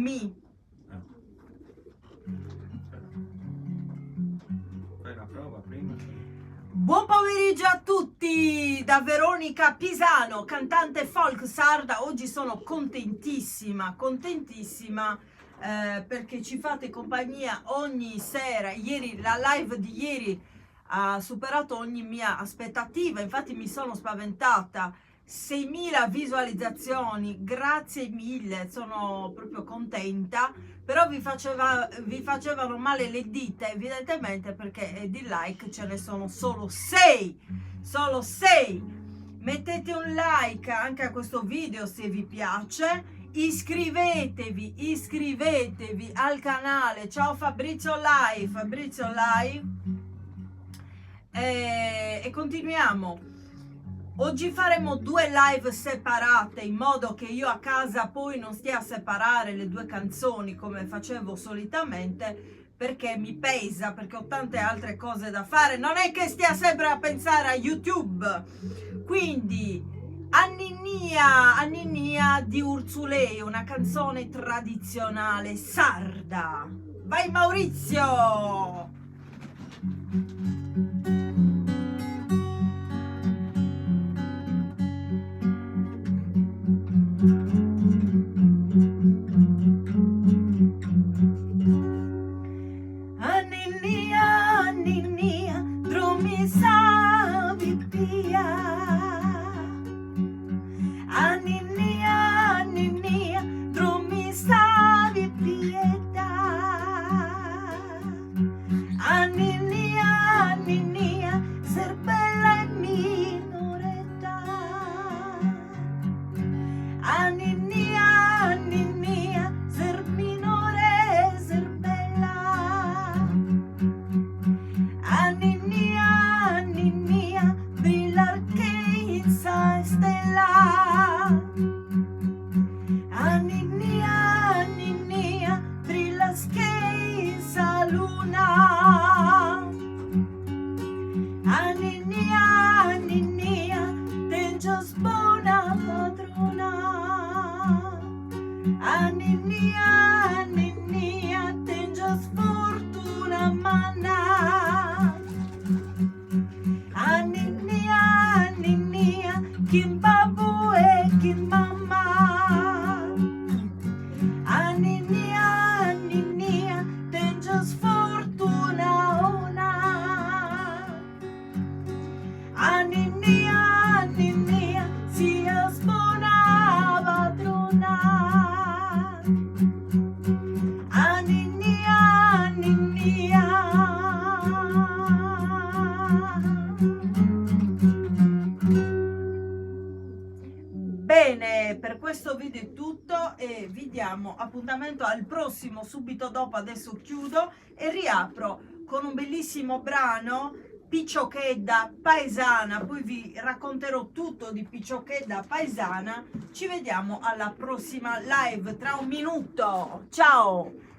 Mi. Fai la prova prima. Buon pomeriggio a tutti da Veronica Pisano, cantante folk sarda. Oggi sono contentissima perché ci fate compagnia ogni sera. Ieri, la live di ieri ha superato ogni mia aspettativa, infatti mi sono spaventata. 6.000 visualizzazioni, grazie mille, sono proprio contenta. Però vi facevano male le dita evidentemente, perché di like ce ne sono solo 6, solo 6. Mettete un like anche a questo video se vi piace, iscrivetevi al canale. Ciao Fabrizio Live, e continuiamo. Oggi faremo 2 live separate, in modo che io a casa poi non stia a separare le 2 canzoni come facevo solitamente, perché mi pesa, perché ho tante altre cose da fare, non è che stia sempre a pensare a YouTube. Quindi Anninnia di Urzulei, una canzone tradizionale sarda. Vai Maurizio! Anninnia, drumi savi pia. Anninnia, drumi savi pietà. Anninnia, ser bella e minoretta. Anninnia, ser minore, ser bella. Anninnia, brillar che in sa stella. Anninnia, brillas che in sa luna. Anninnia, tengios bona padrona. Anninnia, tengios fortuna manna. Anninnia, kin babu e kin mamma. Anninnia, tengios fortuna ona. Anninnia, sias bona padrona. Anninnia. Bene, per questo video è tutto e vi diamo appuntamento al prossimo subito dopo. Adesso chiudo e riapro con un bellissimo brano, Picciochedda Paesana. Poi vi racconterò tutto di Picciochedda Paesana. Ci vediamo alla prossima live tra un minuto. Ciao!